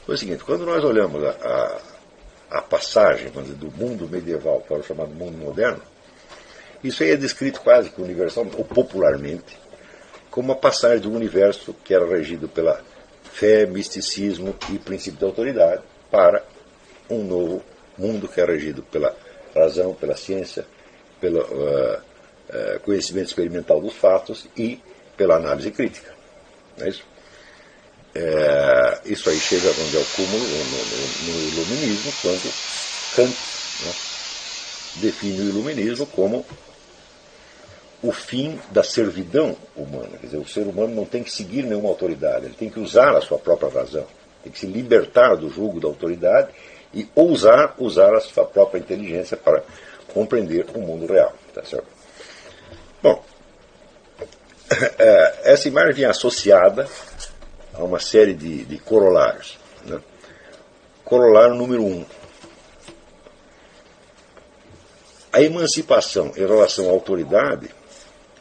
Foi o seguinte, quando nós olhamos a passagem, vamos dizer, do mundo medieval para o chamado mundo moderno, isso aí é descrito quase que universalmente, ou popularmente, como uma passagem do universo que era regido pela fé, misticismo e princípio da autoridade para um novo mundo que é regido pela razão, pela ciência, pelo conhecimento experimental dos fatos e pela análise crítica. Não é isso? Isso aí chega onde é o cúmulo no iluminismo, quando Kant, né, define o iluminismo como o fim da servidão humana. Quer dizer, o ser humano não tem que seguir nenhuma autoridade, ele tem que usar a sua própria razão, tem que se libertar do jugo da autoridade e usar a sua própria inteligência para compreender o mundo real. Tá certo? Bom, essa imagem vinha associada a uma série de corolários. Né? Corolário número 1. A emancipação em relação à autoridade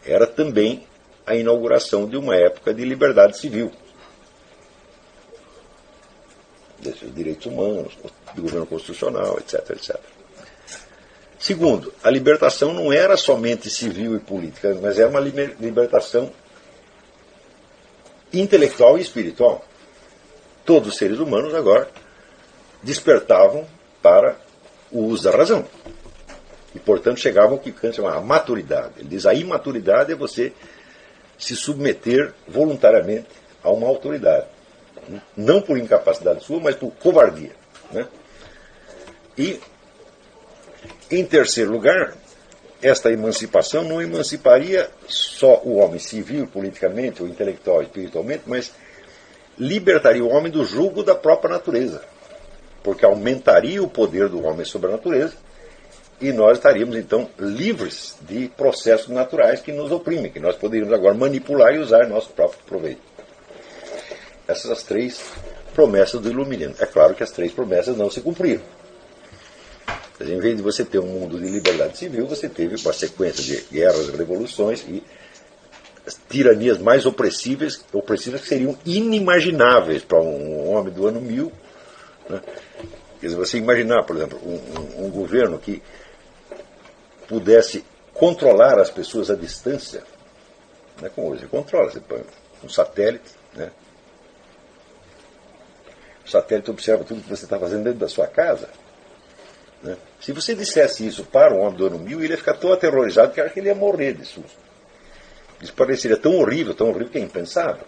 era também a inauguração de uma época de liberdade civil. Desses direitos humanos, de governo constitucional, etc, etc. Segundo, a libertação não era somente civil e política, mas era uma libertação intelectual e espiritual. Todos os seres humanos agora despertavam para o uso da razão. E, portanto, chegavam ao que Kant chama a maturidade. Ele diz, a imaturidade é você se submeter voluntariamente a uma autoridade. Não por incapacidade sua, mas por covardia. Né? E, em terceiro lugar, esta emancipação não emanciparia só o homem civil, politicamente, ou intelectual, espiritualmente, mas libertaria o homem do jugo da própria natureza. Porque aumentaria o poder do homem sobre a natureza e nós estaríamos, então, livres de processos naturais que nos oprimem, que nós poderíamos agora manipular e usar em nosso próprio proveito. Essas são as três promessas do iluminismo. É claro que as três promessas não se cumpriram. Em vez de você ter um mundo de liberdade civil, você teve uma sequência de guerras, revoluções e tiranias mais opressivas que seriam inimagináveis para um homem do ano 1000. Né? Quer dizer, você imaginar, por exemplo, um governo que pudesse controlar as pessoas à distância, né? Como hoje, você controla, você põe um satélite, né? O satélite observa tudo que você está fazendo dentro da sua casa. Né? Se você dissesse isso para um homem do ano 1000, ele ia ficar tão aterrorizado que acha que ele ia morrer de susto. Isso pareceria tão horrível que é impensável.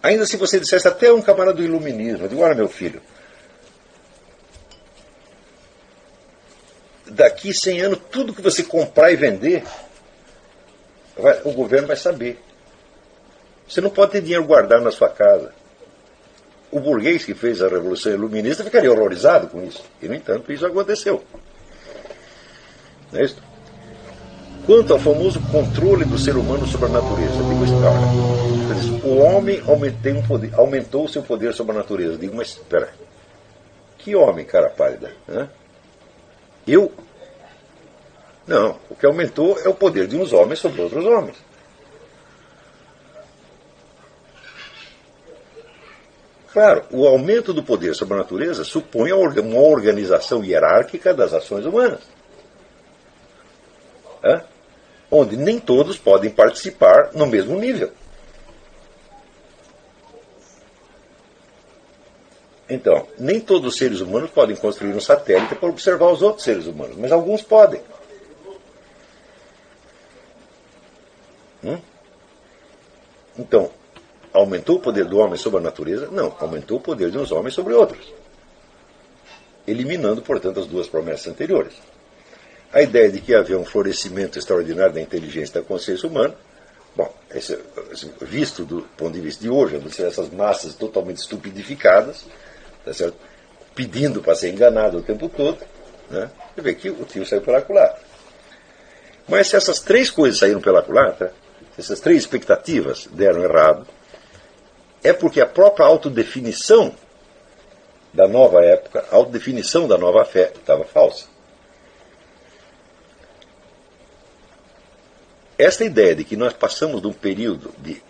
Ainda se você dissesse até a um camarada do iluminismo, eu digo, olha meu filho, daqui 100 anos, tudo que você comprar e vender, o governo vai saber. Você não pode ter dinheiro guardado na sua casa. O burguês que fez a Revolução Iluminista ficaria horrorizado com isso. E, no entanto, isso aconteceu. Não é isso? Quanto ao famoso controle do ser humano sobre a natureza, digo isso, olha, o homem aumentou o seu poder sobre a natureza. Digo, mas espera, que homem, cara pálida? Né? Eu? Não, o que aumentou é o poder de uns homens sobre outros homens. Claro, o aumento do poder sobre a natureza supõe uma organização hierárquica das ações humanas. Onde nem todos podem participar no mesmo nível. Então, nem todos os seres humanos podem construir um satélite para observar os outros seres humanos, mas alguns podem. Então, aumentou o poder do homem sobre a natureza? Não, aumentou o poder de uns homens sobre outros. Eliminando, portanto, as duas promessas anteriores. A ideia de que havia um florescimento extraordinário da inteligência e da consciência humana, bom, visto do ponto de vista de hoje, essas massas totalmente estupidificadas, tá certo? Pedindo para ser enganado o tempo todo, né? Você vê que o tio saiu pela culatra. Mas se essas três coisas saíram pela culatra, se essas três expectativas deram errado, é porque a própria autodefinição da nova época, a autodefinição da nova fé estava falsa. Esta ideia de que nós passamos de um período de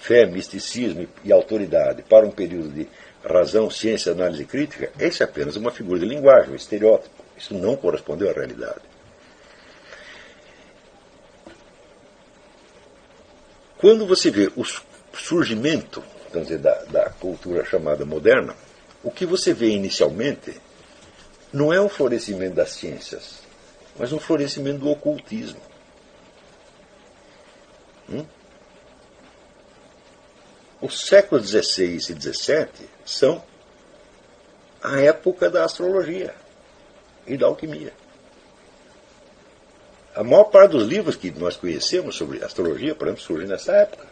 fé, misticismo e autoridade para um período de razão, ciência, análise crítica, essa é apenas uma figura de linguagem, um estereótipo. Isso não correspondeu à realidade. Quando você vê o surgimento, vamos dizer, da cultura chamada moderna, o que você vê inicialmente não é um florescimento das ciências, mas um florescimento do ocultismo. Os séculos XVI e XVII são a época da astrologia e da alquimia. A maior parte dos livros que nós conhecemos sobre astrologia, por exemplo, surgem nessa época.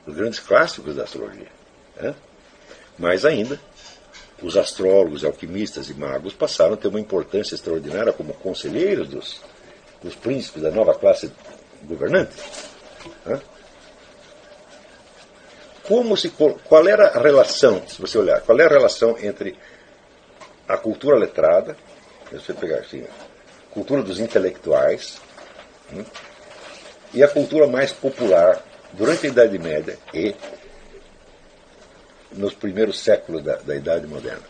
Os grandes clássicos da astrologia. Mais ainda, os astrólogos, alquimistas e magos passaram a ter uma importância extraordinária como conselheiros dos príncipes da nova classe governante. Qual era a relação, se você olhar, qual é a relação entre a cultura letrada, se você pegar assim, a cultura dos intelectuais, e a cultura mais popular durante a Idade Média e nos primeiros séculos da Idade Moderna.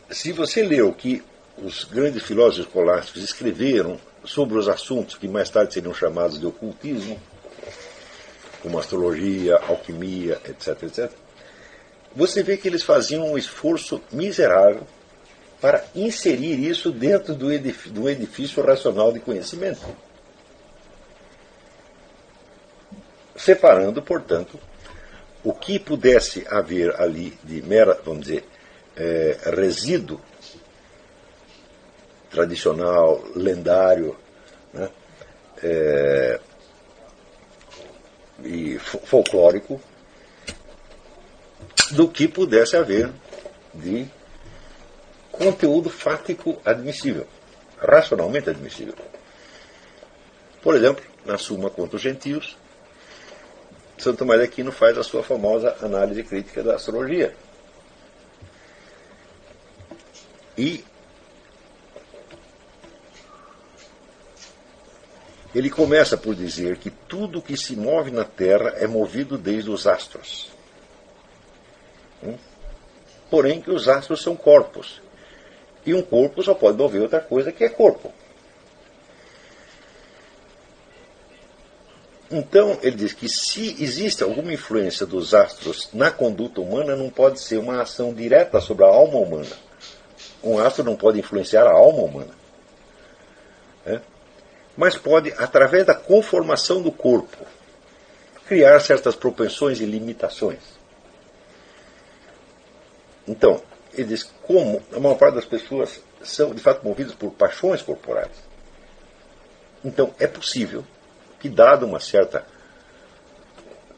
Se você lê o que os grandes filósofos escolásticos escreveram sobre os assuntos que mais tarde seriam chamados de ocultismo, como astrologia, alquimia, etc., etc., você vê que eles faziam um esforço miserável para inserir isso dentro do edifício racional de conhecimento. Separando, portanto, o que pudesse haver ali de mera, vamos dizer, resíduo tradicional, lendário, e folclórico, do que pudesse haver de conteúdo fático admissível, racionalmente admissível. Por exemplo, na Suma contra os Gentios, Santo Tomás de Aquino faz a sua famosa análise crítica da astrologia. E ele começa por dizer que tudo que se move na Terra é movido desde os astros. Porém, que os astros são corpos. E um corpo só pode mover outra coisa que é corpo. Então, ele diz que se existe alguma influência dos astros na conduta humana, não pode ser uma ação direta sobre a alma humana. Um astro não pode influenciar a alma humana. Mas pode, através da conformação do corpo, criar certas propensões e limitações. Então, ele diz como a maior parte das pessoas são, de fato, movidas por paixões corporais. Então, é possível que, dada uma certa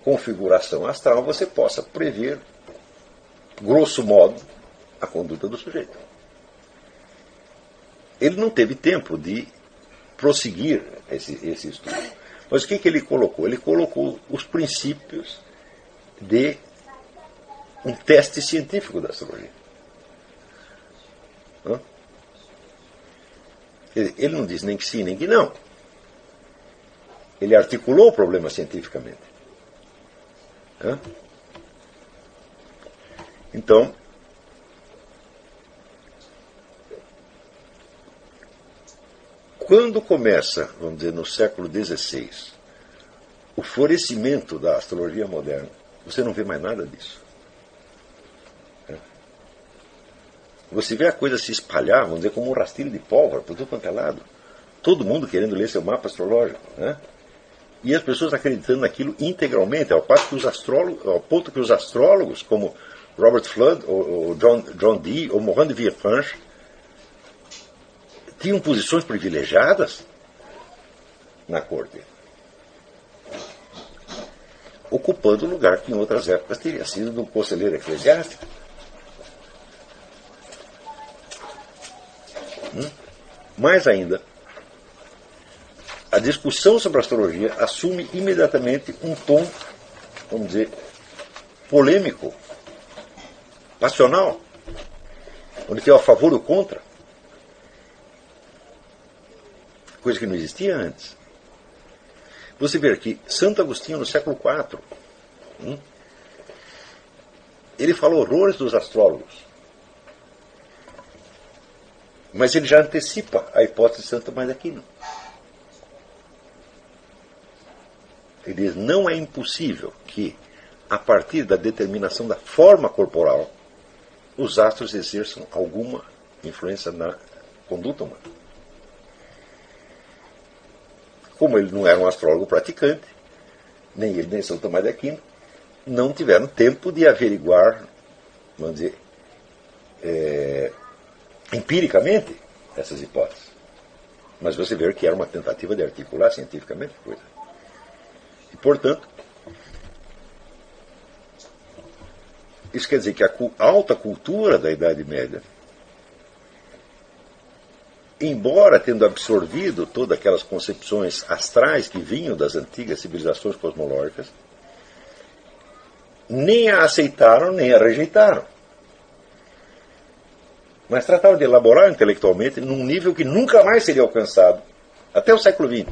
configuração astral, você possa prever, grosso modo, a conduta do sujeito. Ele não teve tempo de prosseguir esse estudo. Mas o que ele colocou? Ele colocou os princípios de um teste científico da astrologia. Ele não diz nem que sim, nem que não. Ele articulou o problema cientificamente. Então, quando começa, vamos dizer, no século XVI, o florescimento da astrologia moderna, você não vê mais nada disso. Você vê a coisa se espalhar, vamos dizer, como um rastilho de pólvora por tudo quanto é lado. Todo mundo querendo ler seu mapa astrológico. E as pessoas acreditando naquilo integralmente, ao ponto que os astrólogos, como Robert Flood, ou John Dee, ou Morand de Villefranche, tinham posições privilegiadas na corte, ocupando o lugar que em outras épocas teria sido de um conselheiro eclesiástico. Mais ainda, a discussão sobre a astrologia assume imediatamente um tom, vamos dizer, polêmico, passional, onde tem o a favor e o contra. coisa que não existia antes. Você vê que Santo Agostinho, no século IV, ele fala horrores dos astrólogos. Mas ele já antecipa a hipótese de Santo Tomás de Aquino. Ele diz, não é impossível que, a partir da determinação da forma corporal, os astros exerçam alguma influência na conduta humana. Como ele não era um astrólogo praticante, nem ele nem São Tomás de Aquino, não tiveram tempo de averiguar, vamos dizer, empiricamente essas hipóteses. Mas você vê que era uma tentativa de articular cientificamente a coisa. E, portanto, isso quer dizer que a alta cultura da Idade Média, embora tendo absorvido todas aquelas concepções astrais que vinham das antigas civilizações cosmológicas, nem a aceitaram, nem a rejeitaram. Mas trataram de elaborar intelectualmente num nível que nunca mais seria alcançado, até o século XX.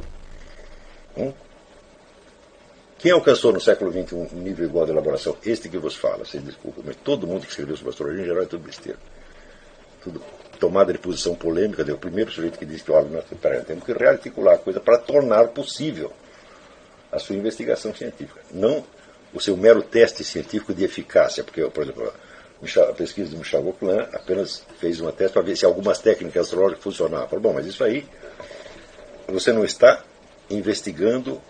Quem alcançou no século XX um nível igual de elaboração? Este que vos fala, vocês desculpem, mas todo mundo que escreveu sobre astrologia em geral é tudo besteira. Tudo tomada de posição polêmica. O primeiro sujeito que disse que, olha, nós temos que rearticular a coisa para tornar possível a sua investigação científica. Não o seu mero teste científico de eficácia, porque, por exemplo, a pesquisa de Michel Vauquelin apenas fez uma teste para ver se algumas técnicas astrológicas funcionavam. Falou, bom, mas isso aí você não está investigando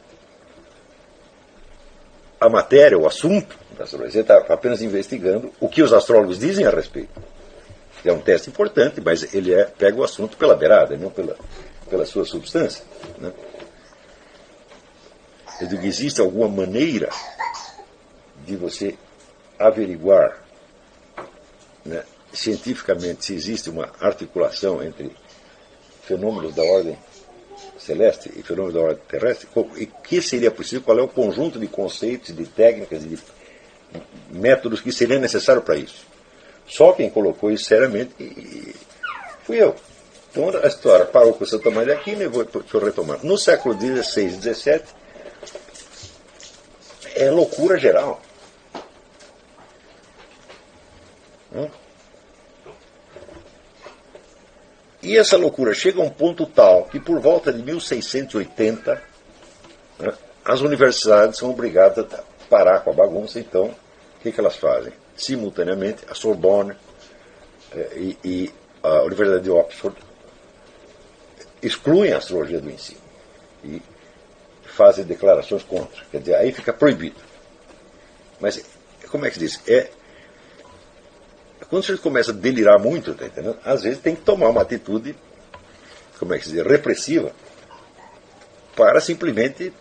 a matéria, o assunto da astrologia, você está apenas investigando o que os astrólogos dizem a respeito. É um teste importante, mas ele pega o assunto pela beirada, não pela sua substância. Né? Eu digo, existe alguma maneira de você averiguar, né, cientificamente se existe uma articulação entre fenômenos da ordem celeste e fenômenos da ordem terrestre, e que seria possível, qual é o conjunto de conceitos, de técnicas, de métodos que seria necessário para isso. Só quem colocou isso seriamente fui eu. Então a história parou com o Santo Tomás de Aquino e vou retomar. No século XVI e XVII é loucura geral. E essa loucura chega a um ponto tal que por volta de 1680 as universidades são obrigadas a parar com a bagunça. Então, o que elas fazem? Simultaneamente, a Sorbonne e a Universidade de Oxford excluem a astrologia do ensino e fazem declarações contra. Quer dizer, aí fica proibido. Mas, como é que se diz? Quando você começa a delirar muito, tá entendendo? Às vezes tem que tomar uma atitude, como é que se diz, repressiva, para simplesmente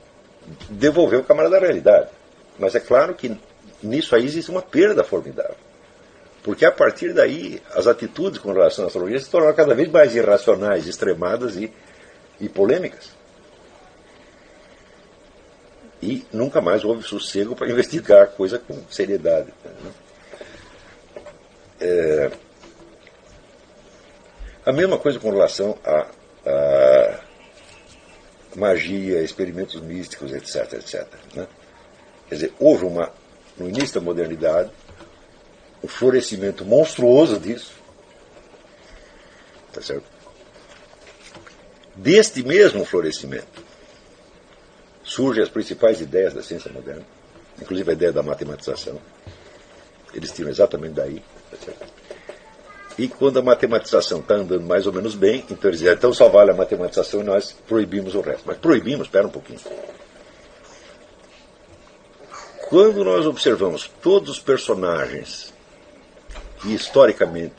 devolver o camarada à realidade. Mas é claro que nisso aí existe uma perda formidável. Porque a partir daí, as atitudes com relação à astrologia se tornaram cada vez mais irracionais, extremadas e polêmicas. E nunca mais houve sossego para investigar a coisa com seriedade. A mesma coisa com relação a magia, experimentos místicos, etc. etc. Né? Quer dizer, houve no início da modernidade um florescimento monstruoso disso. Tá certo? Deste mesmo florescimento surgem as principais ideias da ciência moderna, inclusive a ideia da matematização. Eles tiram exatamente daí. Tá certo? E quando a matematização está andando mais ou menos bem, então eles dizem, então só vale a matematização e nós proibimos o resto. Mas proibimos, espera um pouquinho. Quando nós observamos todos os personagens que historicamente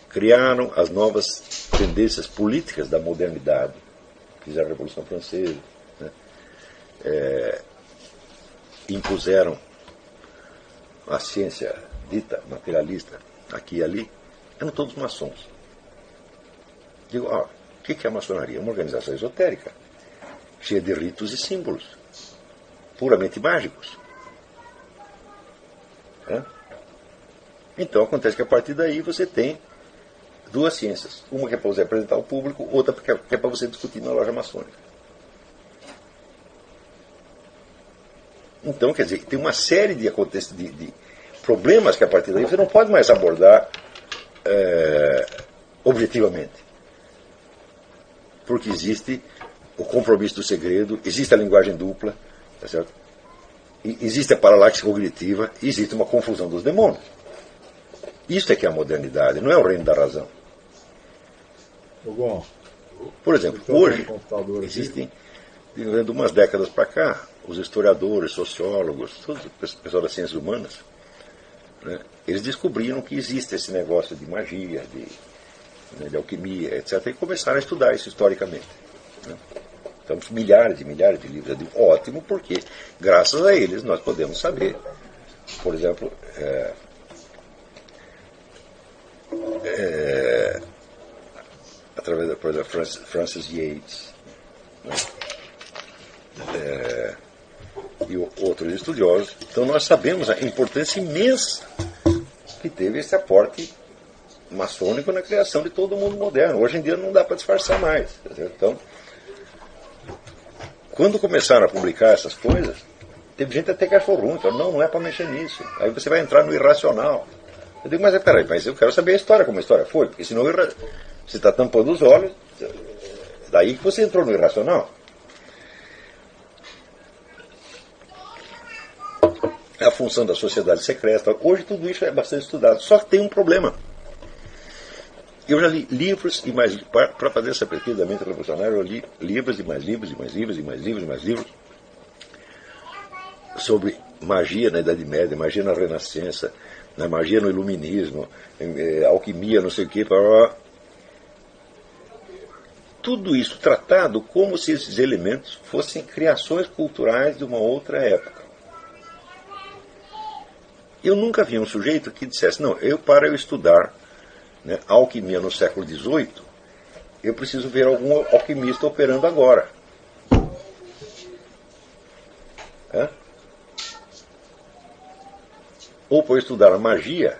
criaram as novas tendências políticas da modernidade, fizeram a Revolução Francesa, né? Impuseram a ciência dita materialista aqui e ali, eram todos maçons. Digo, o que é a maçonaria? Uma organização esotérica, cheia de ritos e símbolos, puramente mágicos. Então acontece que a partir daí você tem duas ciências. Uma que é para você apresentar ao público, outra que é para você discutir na loja maçônica. Então, quer dizer, tem uma série de problemas que a partir daí você não pode mais abordar objetivamente. Porque existe o compromisso do segredo, existe a linguagem dupla, tá certo? Existe a paralaxe cognitiva, existe uma confusão dos demônios. Isso é que é a modernidade, não é o reino da razão. Bom, por exemplo, hoje existem, de umas décadas para cá, os historiadores, sociólogos, todo o pessoal das ciências humanas, né, eles descobriram que existe esse negócio de magia, de alquimia, etc., e começaram a estudar isso historicamente. Né. Então, milhares e milhares de livros. Ótimo, porque graças a eles nós podemos saber, por exemplo, através da, por exemplo, Francis Yates, né, e outros estudiosos. Então nós sabemos a importância imensa que teve esse aporte maçônico na criação de todo o mundo moderno. Hoje em dia não dá para disfarçar mais. Então, quando começaram a publicar essas coisas, teve gente até que achou ruim, falou, não é para mexer nisso. Aí você vai entrar no irracional. Eu digo, mas peraí, mas eu quero saber a história, como a história foi, porque senão você está tampando os olhos, daí que você entrou no irracional. A função da sociedade secreta. Hoje tudo isso é bastante estudado. Só que tem um problema. Eu já li livros e mais... Para fazer essa pesquisa da mente revolucionária, eu li livros e mais livros, e mais livros, e mais livros, e mais livros sobre magia na Idade Média, magia na Renascença, na magia no Iluminismo, alquimia, não sei o quê. Tudo isso tratado como se esses elementos fossem criações culturais de uma outra época. Eu nunca vi um sujeito que dissesse, não, para eu estudar, né, alquimia no século XVIII, eu preciso ver algum alquimista operando agora. Ou para eu estudar a magia,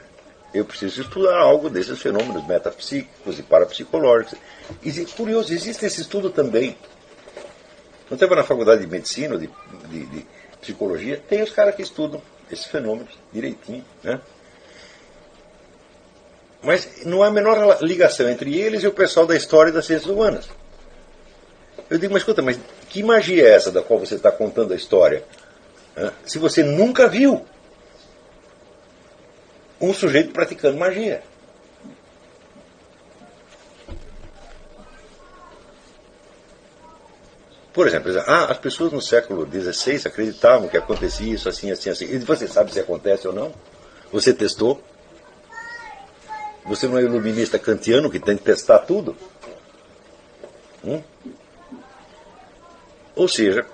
eu preciso estudar algo desses fenômenos metapsíquicos e parapsicológicos. E, curioso, existe esse estudo também. Não teve na faculdade de medicina, de psicologia, tem os caras que estudam esses fenômenos direitinho, né? Mas não há a menor ligação entre eles e o pessoal da história e das ciências humanas. Eu digo, mas escuta, mas que magia é essa da qual você está contando a história? Se você nunca viu um sujeito praticando magia. Por exemplo, as pessoas no século XVI acreditavam que acontecia isso assim, assim, assim. E você sabe se acontece ou não? Você testou? Você não é iluminista kantiano que tem que testar tudo? Ou seja,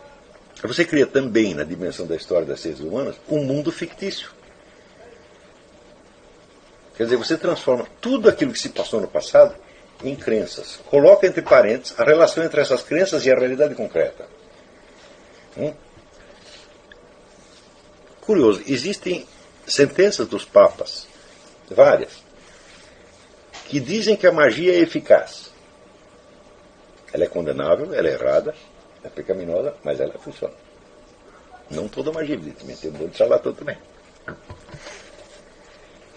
você cria também, na dimensão da história das ciências humanas, um mundo fictício. Quer dizer, você transforma tudo aquilo que se passou no passado em crenças. Coloca entre parênteses a relação entre essas crenças e a realidade concreta. Curioso, existem sentenças dos papas, várias, que dizem que a magia é eficaz. Ela é condenável, ela é errada, é pecaminosa, mas ela funciona. Não toda magia, evidentemente, tem um monte de charlatão também.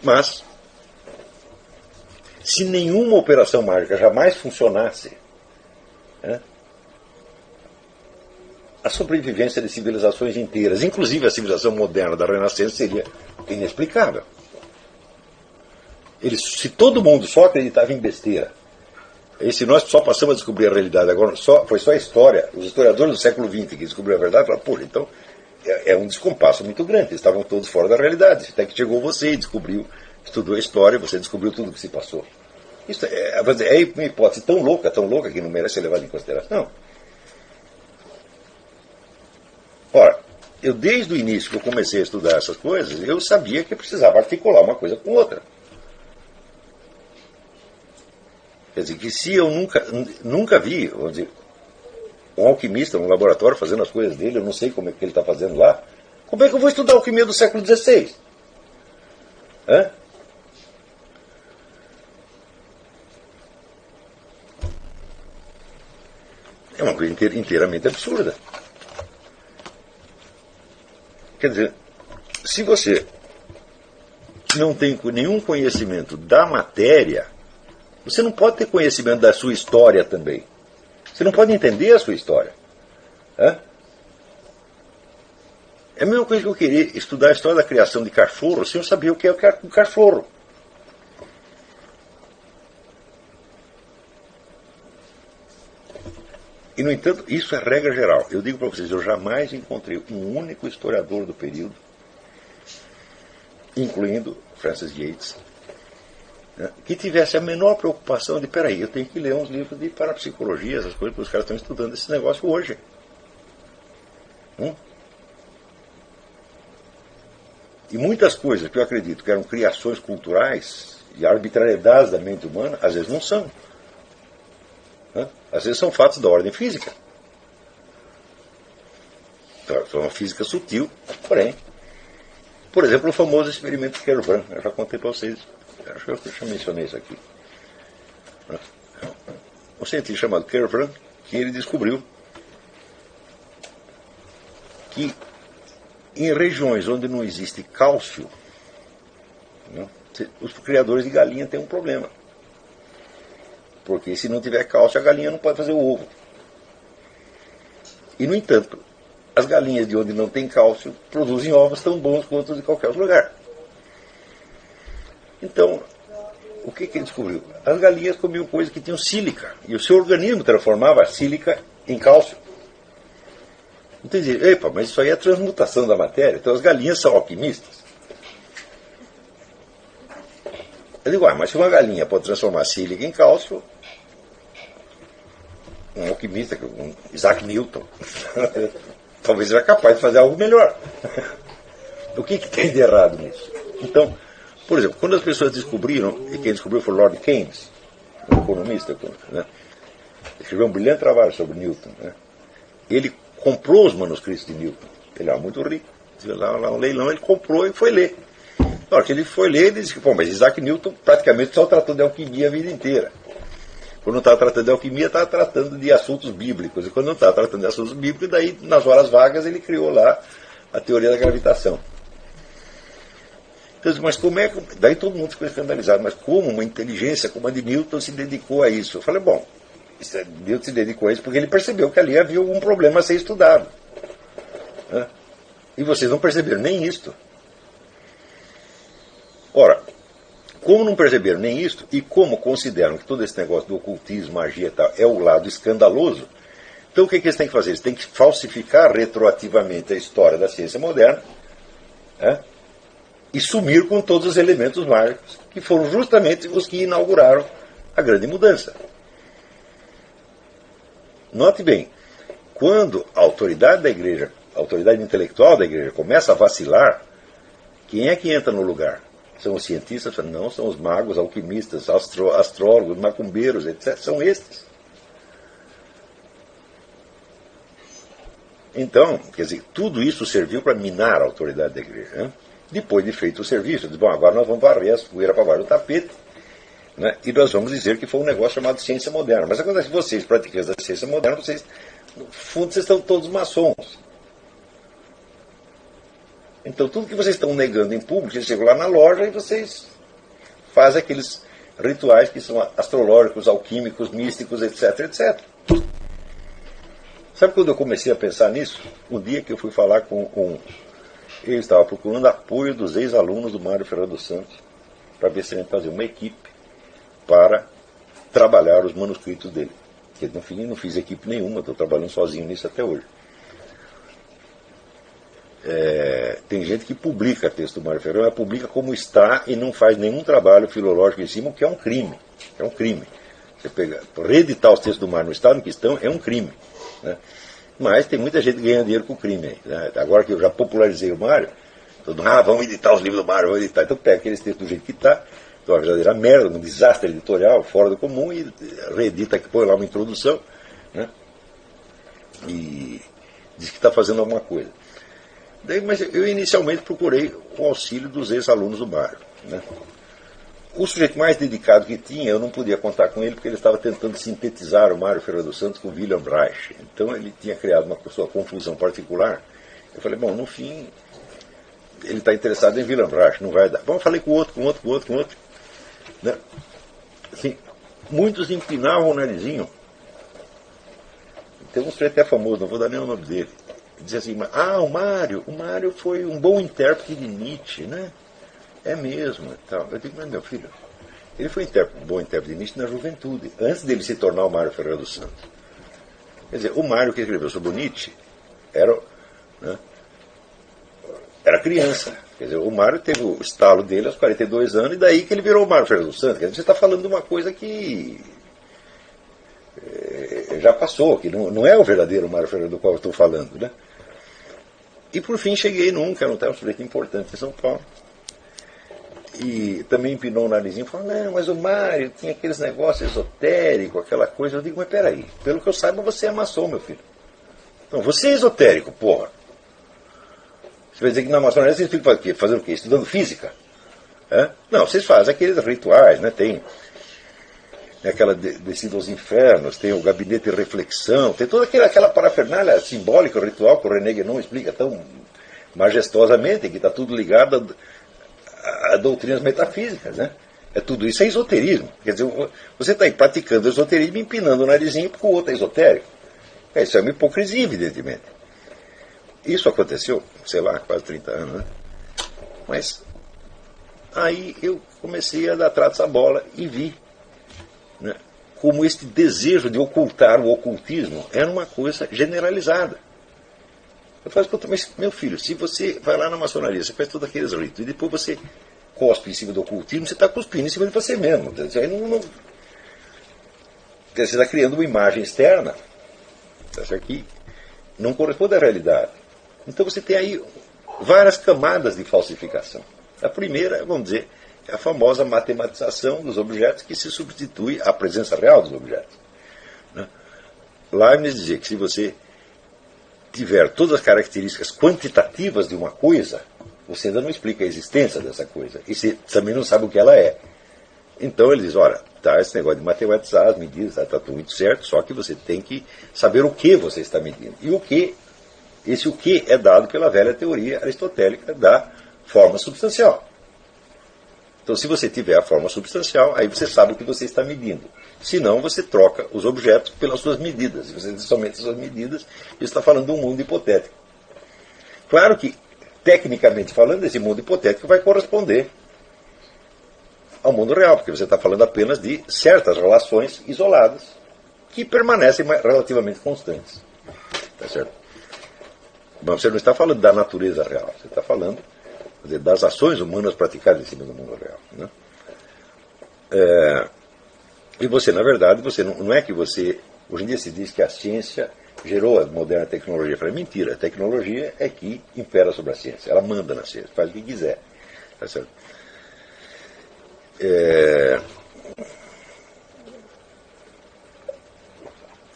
Mas, se nenhuma operação mágica jamais funcionasse, a sobrevivência de civilizações inteiras, inclusive a civilização moderna da Renascença, seria inexplicável. Se todo mundo só acreditava em besteira, e se nós só passamos a descobrir a realidade agora, foi só a história, os historiadores do século XX que descobriram a verdade, falaram, pô, então é um descompasso muito grande, eles estavam todos fora da realidade, até que chegou você e descobriu, estudou a história, você descobriu tudo o que se passou. Isso é uma hipótese tão louca que não merece ser levada em consideração. Ora, eu desde o início que eu comecei a estudar essas coisas, eu sabia que precisava articular uma coisa com outra. Quer dizer, que se eu nunca vi, vamos dizer, um alquimista no laboratório fazendo as coisas dele, eu não sei como é que ele está fazendo lá, como é que eu vou estudar alquimia do século XVI? É uma coisa inteiramente absurda. Quer dizer, se você não tem nenhum conhecimento da matéria, você não pode ter conhecimento da sua história também. Você não pode entender a sua história. É a mesma coisa que eu querer estudar a história da criação de cachorro sem eu saber o que é um cachorro. E, no entanto, isso é regra geral. Eu digo para vocês, eu jamais encontrei um único historiador do período, incluindo Francis Yates, né, que tivesse a menor preocupação de, peraí, eu tenho que ler uns livros de parapsicologia, essas coisas, porque os caras estão estudando esse negócio hoje. E muitas coisas que eu acredito que eram criações culturais e arbitrariedades da mente humana, às vezes não são. Às vezes são fatos da ordem física. São uma física sutil, porém. Por exemplo, o famoso experimento de Kervran. Eu já contei para vocês. Acho que eu já mencionei isso aqui. Um cientista chamado Kervran, que ele descobriu que em regiões onde não existe cálcio, os criadores de galinha têm um problema. Porque se não tiver cálcio, a galinha não pode fazer o ovo. E, no entanto, as galinhas de onde não tem cálcio produzem ovos tão bons quanto de qualquer outro lugar. Então, o que ele descobriu? As galinhas comiam coisas que tinham sílica. E o seu organismo transformava a sílica em cálcio. Então, dizia, epa, mas isso aí é a transmutação da matéria. Então, as galinhas são alquimistas. Eu digo, mas se uma galinha pode transformar sílica em cálcio, um alquimista, um Isaac Newton, talvez seja capaz de fazer algo melhor. O que tem de errado nisso? Então, por exemplo, quando as pessoas descobriram, e quem descobriu foi Lord Keynes, um economista, né, escreveu um brilhante trabalho sobre Newton. Né, ele comprou os manuscritos de Newton. Ele era muito rico. Lá um leilão, ele comprou e foi ler. Na hora que ele foi ler, ele disse que, mas Isaac Newton praticamente só tratou de alquimia a vida inteira. Quando não estava tratando de alquimia, estava tratando de assuntos bíblicos. E quando não estava tratando de assuntos bíblicos, daí, nas horas vagas, ele criou lá a teoria da gravitação. Então, mas como é que... Daí todo mundo ficou escandalizado. Mas como uma inteligência como a de Newton se dedicou a isso? Eu falei, Newton se dedicou a isso porque ele percebeu que ali havia algum problema a ser estudado. E vocês não perceberam nem isto. Ora, como não perceberam nem isto, e como consideram que todo esse negócio do ocultismo, magia e tal, é o lado escandaloso, então o que eles têm que fazer? Eles têm que falsificar retroativamente a história da ciência moderna, e sumir com todos os elementos mágicos, que foram justamente os que inauguraram a grande mudança. Note bem, quando a autoridade da igreja, a autoridade intelectual da igreja começa a vacilar, quem é que entra no lugar? São os cientistas? Não, são os magos, alquimistas, astrólogos, macumbeiros, etc. São estes. Então, quer dizer, tudo isso serviu para minar a autoridade da igreja. Né? Depois de feito o serviço, bom, agora nós vamos varrer as poeiras para baixo do tapete, né? E nós vamos dizer que foi um negócio chamado ciência moderna. Mas acontece que vocês, praticantes da ciência moderna, vocês, no fundo, vocês estão todos maçons. Então, tudo que vocês estão negando em público, vocês chegam lá na loja e vocês fazem aqueles rituais que são astrológicos, alquímicos, místicos, etc, etc. Sabe quando eu comecei a pensar nisso? Um dia que eu fui falar com eu estava procurando apoio dos ex-alunos do Mário Ferreira dos Santos para ver se a gente fazia uma equipe para trabalhar os manuscritos dele. Porque no fim não fiz equipe nenhuma, estou trabalhando sozinho nisso até hoje. Tem gente que publica texto do Mário Ferreira, mas publica como está e não faz nenhum trabalho filológico em cima, o que é um crime. É um crime. Você reeditar os textos do Mário no estado em que estão é um crime. Né? Mas tem muita gente que ganha dinheiro com o crime. Né? Agora que eu já popularizei o Mário, vamos editar os livros do Mário, vamos editar. Então pega aqueles textos do jeito que está, então é uma verdadeira merda, um desastre editorial, fora do comum, e reedita, põe lá uma introdução, né? E diz que está fazendo alguma coisa. Mas eu inicialmente procurei o auxílio dos ex-alunos do Mário. Né? O sujeito mais dedicado que tinha, eu não podia contar com ele porque ele estava tentando sintetizar o Mário Ferreira dos Santos com o Wilhelm Reich. Então ele tinha criado uma sua confusão particular. Eu falei, bom, no fim, ele está interessado em Wilhelm Reich, não vai dar. Bom, eu falei com outro. Né? Assim, muitos empinavam o narizinho. Tem um sujeito até famoso, não vou dar nem o nome dele. Ele dizia assim, o Mário foi um bom intérprete de Nietzsche, né? É mesmo. Tal. Eu digo, mas meu filho, ele foi um bom intérprete de Nietzsche na juventude, antes dele se tornar o Mário Ferreira dos Santos. Quer dizer, o Mário que escreveu sobre o Nietzsche era criança. Quer dizer, o Mário teve o estalo dele aos 42 anos, e daí que ele virou o Mário Ferreira dos Santos. Quer dizer, você está falando de uma coisa que já passou, que não é o verdadeiro Mário Ferreira do qual eu estou falando, né? E por fim cheguei num, que era um sujeito importante em São Paulo, e também empinou o narizinho e falou, não, mas o Mário tinha aqueles negócios esotéricos, aquela coisa. Eu digo, mas peraí, pelo que eu saiba você é maçom, meu filho. Então, você é esotérico, porra. Você vai dizer que na maçonaria vocês ficam fazendo o quê? Estudando física? É? Não, vocês fazem aqueles rituais, né? Tem aquela descida aos infernos, tem o gabinete de reflexão, tem toda aquela parafernália simbólica, ritual, que o René Guénon explica tão majestosamente, que está tudo ligado a doutrinas metafísicas, né? Tudo isso é esoterismo. Quer dizer, você está aí praticando esoterismo e empinando o narizinho porque o outro é esotérico. Isso é uma hipocrisia, evidentemente. Isso aconteceu, sei lá, quase 30 anos, né? Mas aí eu comecei a dar tratos à bola e vi, né, como este desejo de ocultar o ocultismo era uma coisa generalizada. Eu falei, mas meu filho, se você vai lá na maçonaria, você faz todos aqueles ritos, e depois você cospe em cima do ocultismo, você está cuspindo em cima de você mesmo. Você está criando uma imagem externa que não corresponde à realidade. Então você tem aí várias camadas de falsificação. A primeira, vamos dizer, é a famosa matematização dos objetos, que se substitui à presença real dos objetos. Né? Leibniz dizia que se você tiver todas as características quantitativas de uma coisa, você ainda não explica a existência dessa coisa. E você também não sabe o que ela é. Então ele diz, olha, tá, esse negócio de matematizar as medidas, está tudo muito certo, só que você tem que saber o que você está medindo. E o que é dado pela velha teoria aristotélica da forma substancial. Então, se você tiver a forma substancial, aí você sabe o que você está medindo. Se não, você troca os objetos pelas suas medidas. Se você diz somente as suas medidas, você está falando de um mundo hipotético. Claro que, tecnicamente falando, esse mundo hipotético vai corresponder ao mundo real, porque você está falando apenas de certas relações isoladas que permanecem relativamente constantes. Tá certo? Mas você não está falando da natureza real, você está falando das ações humanas praticadas em cima do mundo real. Né? E você, na verdade, você não é que você... Hoje em dia se diz que a ciência gerou a moderna tecnologia. Eu falei, mentira, a tecnologia é que impera sobre a ciência. Ela manda na ciência, faz o que quiser. Tá certo?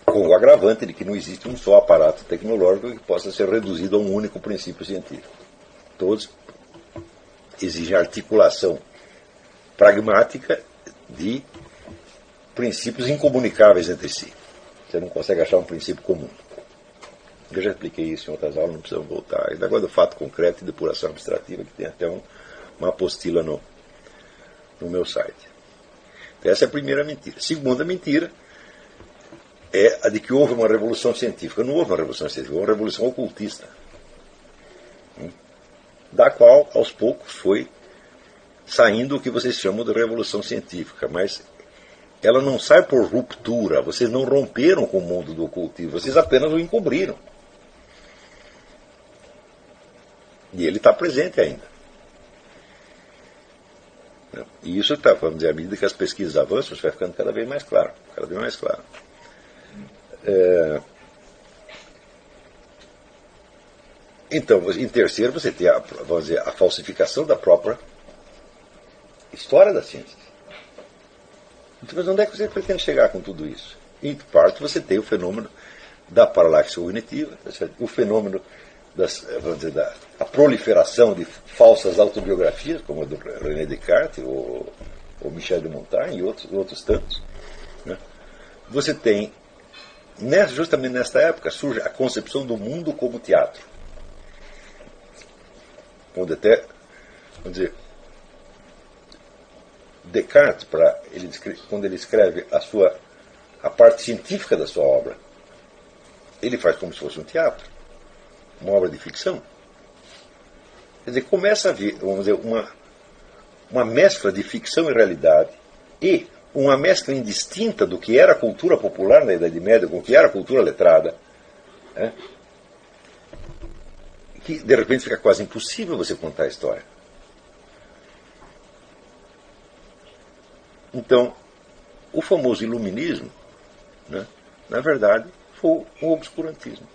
Com o agravante de que não existe um só aparato tecnológico que possa ser reduzido a um único princípio científico. Todos exigem articulação pragmática de princípios incomunicáveis entre si. Você não consegue achar um princípio comum. Eu já expliquei isso em outras aulas, não precisamos voltar. Esse negócio do fato concreto e depuração abstrativa, que tem até uma apostila no meu site. Então, essa é a primeira mentira. Segunda mentira é a de que houve uma revolução científica. Não houve uma revolução científica, houve uma revolução ocultista, da qual, aos poucos, foi saindo o que vocês chamam de revolução científica. Mas ela não sai por ruptura. Vocês não romperam com o mundo do ocultismo, vocês apenas o encobriram. E ele está presente ainda. E isso está, vamos dizer, à medida que as pesquisas avançam, isso vai ficando cada vez mais claro. Cada vez mais claro. Então, em terceiro, você tem vamos dizer, a falsificação da própria história da ciência. Então, mas onde é que você pretende chegar com tudo isso? Em parte, você tem o fenômeno da paralaxe cognitiva, o fenômeno vamos dizer, da proliferação de falsas autobiografias, como a do René Descartes, ou ou Michel de Montaigne e outros tantos, né? Você tem, justamente nesta época, surge a concepção do mundo como teatro. Onde até, vamos dizer, Descartes, quando ele escreve a parte científica da sua obra, ele faz como se fosse um teatro, uma obra de ficção. Quer dizer, começa a haver, vamos dizer, uma mescla de ficção e realidade, e uma mescla indistinta do que era a cultura popular na Idade Média com o que era a cultura letrada, né? Que de repente fica quase impossível você contar a história. Então, o famoso iluminismo, né, na verdade, foi um obscurantismo.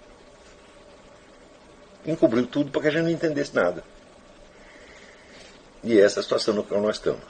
Encobriu tudo para que a gente não entendesse nada. E essa é a situação no qual nós estamos.